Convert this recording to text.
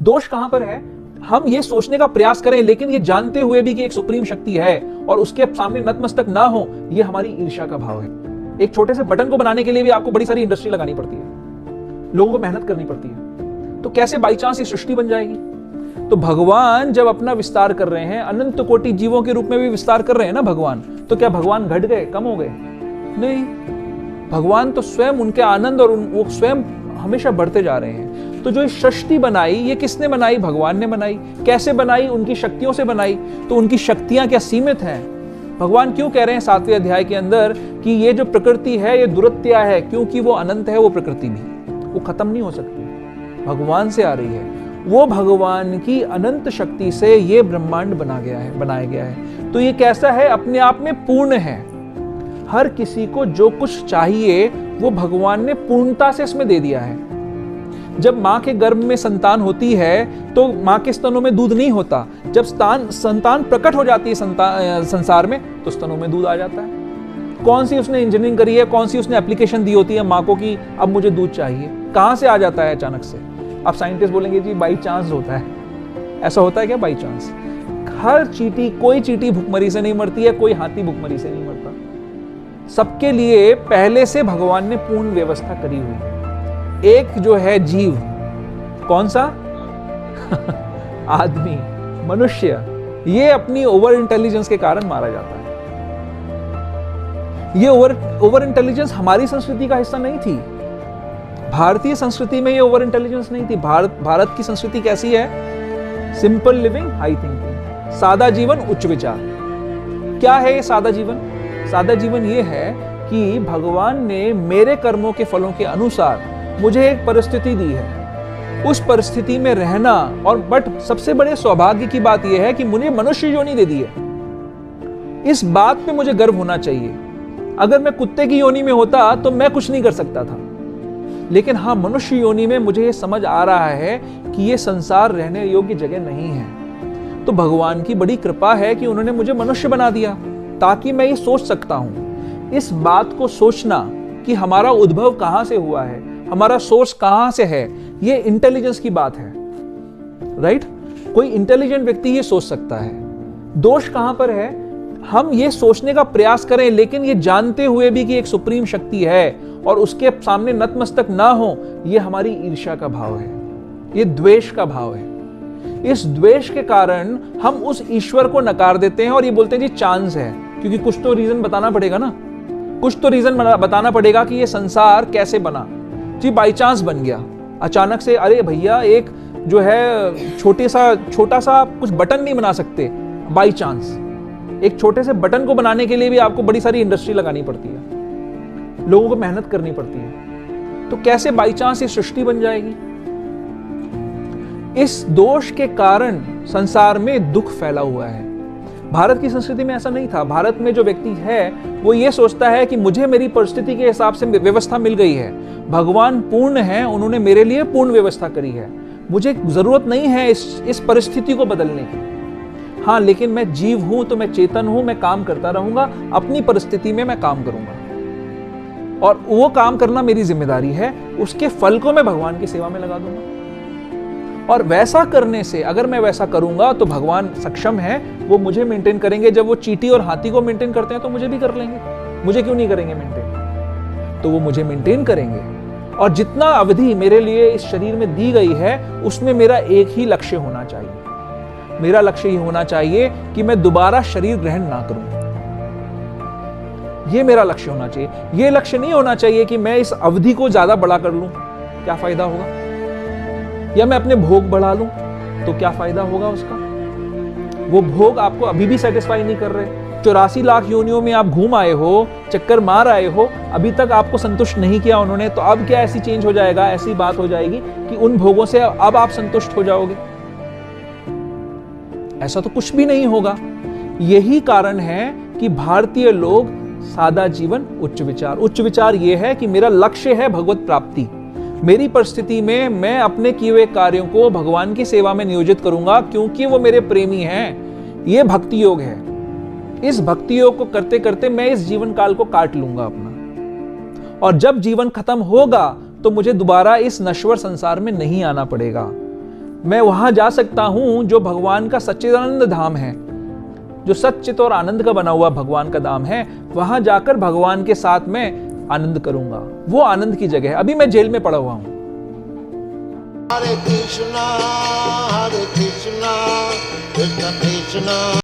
दोष कहां पर है? हम ये सोचने का प्रयास करें लेकिन ये जानते हुए भी कि एक सुप्रीम शक्ति है और उसके सामने नतमस्तक ना हो, ये हमारी ईर्ष्या का भाव है। एक छोटे से बटन को बनाने के लिए भी आपको बड़ी सारी इंडस्ट्री लगानी पड़ती है, लोगों को मेहनत करनी पड़ती है, तो कैसे बाई चांस ये सृष्टि बन जाएगी? तो भगवान जब अपना विस्तार कर रहे हैं, अनंत कोटि जीवों के रूप में भी विस्तार कर रहे हैं ना भगवान, तो क्या भगवान घट गए, कम हो गए? नहीं, भगवान तो स्वयं उनके आनंद और वो स्वयं हमेशा बढ़ते जा रहे हैं। तो जो सृष्टि बनाई, ये किसने बनाई? भगवान ने बनाई। कैसे बनाई? उनकी शक्तियों से बनाई। तो उनकी शक्तियां क्या सीमित हैं? भगवान क्यों कह रहे हैं 7वें अध्याय के अंदर कि ये जो प्रकृति है ये दुरत्या है, क्योंकि वो अनंत है, वो प्रकृति भी वो खत्म नहीं हो सकती, भगवान से आ रही है। वो भगवान की अनंत शक्ति से ये ब्रह्मांड बनाया गया है। तो ये कैसा है? अपने आप में पूर्ण है। हर किसी को जो कुछ चाहिए वो भगवान ने पूर्णता से इसमें दे दिया है। जब मां के गर्भ में संतान होती है तो मां के स्तनों में दूध नहीं होता। जब संतान प्रकट हो जाती है संसार में, तो स्तनों में दूध आ जाता है। कौन सी उसने इंजीनियरिंग करी है, कौन सी उसने एप्लीकेशन दी होती है मां को कि अब मुझे दूध चाहिए? कहां से आ जाता है अचानक से? अब साइंटिस्ट बोलेंगे जी बाई चांस होता है। ऐसा होता है क्या बाई चांस? हर चींटी, कोई चींटी भूखमरी से नहीं मरती है, कोई हाथी भूखमरी से नहीं मरता। सबके लिए पहले से भगवान ने पूर्ण व्यवस्था करी हुई है। एक जो है जीव, कौन सा? आदमी, मनुष्य, ये अपनी ओवर इंटेलिजेंस के कारण मारा जाता है। ये ओवर इंटेलिजेंस हमारी संस्कृति का हिस्सा नहीं थी। भारतीय संस्कृति में ये ओवर इंटेलिजेंस नहीं थी। भारत की संस्कृति कैसी है? सिंपल लिविंग, हाई थिंकिंग, सादा जीवन, उच्च विचार। क्या है ये सादा जीवन? सादा जीवन ये है कि भगवान ने मेरे कर्मों के फलों के अनुसार मुझे एक परिस्थिति दी है, उस परिस्थिति में रहना। और बट सबसे बड़े सौभाग्य की बात यह है कि मुझे मनुष्य योनि दे दी है। इस बात पे मुझे गर्व होना चाहिए। अगर मैं कुत्ते की योनि में होता तो मैं कुछ नहीं कर सकता था, लेकिन हाँ, मनुष्य योनि में मुझे ये समझ आ रहा है कि ये संसार रहने योग्य जगह नहीं है। तो भगवान की बड़ी कृपा है कि उन्होंने मुझे मनुष्य बना दिया ताकि मैं ये सोच सकता हूं। इस बात को सोचना कि हमारा उद्भव कहां से हुआ है, हमारा सोर्स कहां से है, ये इंटेलिजेंस की बात है, राइट? कोई इंटेलिजेंट व्यक्ति ये सोच सकता है। दोष कहां पर है? हम ये सोचने का प्रयास करें लेकिन ये जानते हुए भी कि एक सुप्रीम शक्ति है और उसके सामने नतमस्तक ना हो, ये हमारी ईर्ष्या का भाव है, ये द्वेष का भाव है। इस द्वेष के कारण हम उस ईश्वर को नकार देते हैं और ये बोलते हैं जी चांस है, क्योंकि कुछ तो रीजन बताना पड़ेगा ना, कुछ तो रीजन बताना पड़ेगा कि ये संसार कैसे बना। जी बाई चांस बन गया अचानक से। अरे भैया, एक जो है छोटा सा कुछ बटन नहीं बना सकते बाई चांस। एक छोटे से बटन को बनाने के लिए भी आपको बड़ी सारी इंडस्ट्री लगानी पड़ती है, लोगों को मेहनत करनी पड़ती है। तो कैसे बाई चांस ये सृष्टि बन जाएगी? इस दोष के कारण संसार में दुख फैला हुआ है। भारत की संस्कृति में ऐसा नहीं था। भारत में जो व्यक्ति है वो ये सोचता है कि मुझे मेरी परिस्थिति के हिसाब से व्यवस्था मिल गई है, भगवान पूर्ण है, उन्होंने मेरे लिए पूर्ण व्यवस्था करी है, मुझे जरूरत नहीं है इस परिस्थिति को बदलने की। हाँ, लेकिन मैं जीव हूं तो मैं चेतन हूं, मैं काम करता रहूंगा, अपनी परिस्थिति में मैं काम करूंगा और वो काम करना मेरी जिम्मेदारी है, उसके फल को मैं भगवान की सेवा में लगा दूंगा। और वैसा करने से, अगर मैं वैसा करूंगा तो भगवान सक्षम है, वो मुझे मेंटेन करेंगे। जब वो चींटी और हाथी को मेंटेन करते हैं तो मुझे भी कर लेंगे। मुझे क्यों नहीं करेंगे मेंटेन? तो वो मुझे मेंटेन करेंगे। और जितना अवधि मेरे लिए इस शरीर में दी गई है उसमें मेरा एक ही लक्ष्य होना चाहिए। मेरा लक्ष्य ये होना चाहिए कि मैं दोबारा शरीर ग्रहण ना करूं। ये मेरा लक्ष्य होना चाहिए। ये लक्ष्य नहीं होना चाहिए कि मैं इस अवधि को ज्यादा बड़ा कर लूं, क्या फायदा होगा, या मैं अपने भोग बढ़ा लूं तो क्या फायदा होगा उसका। वो भोग आपको अभी भी सेटिस्फाई नहीं कर रहे। 84 लाख योनियों में आप घूम आए हो, चक्कर मार आए हो, अभी तक आपको संतुष्ट नहीं किया उन्होंने, तो अब क्या ऐसी चेंज हो जाएगा, ऐसी बात हो जाएगी कि उन भोगों से अब आप संतुष्ट हो जाओगे? ऐसा तो कुछ भी नहीं होगा। यही कारण है कि भारतीय लोग सादा जीवन, उच्च विचार। उच्च विचार यह है कि मेरा लक्ष्य है भगवत प्राप्ति। मेरी परिस्थिति में मैं अपने किए हुए कार्यों को भगवान की सेवा में नियोजित करूंगा क्योंकि वो मेरे प्रेमी हैं। ये भक्ति योग है। इस भक्ति योग को करते करते मैं इस जीवन काल को काट लूंगा अपना, और जब जीवन खत्म होगा तो मुझे दोबारा इस नश्वर संसार में नहीं आना पड़ेगा। मैं वहां जा सकता हूं जो भगवान का सच्चिदानंद धाम है, जो सच्चित और आनंद का बना हुआ भगवान का धाम है। वहां जाकर भगवान के साथ मैं आनंद करूंगा। वो आनंद की जगह है। अभी मैं जेल में पड़ा हुआ हूं। हरे कृष्णा कृष्ण कृष्ण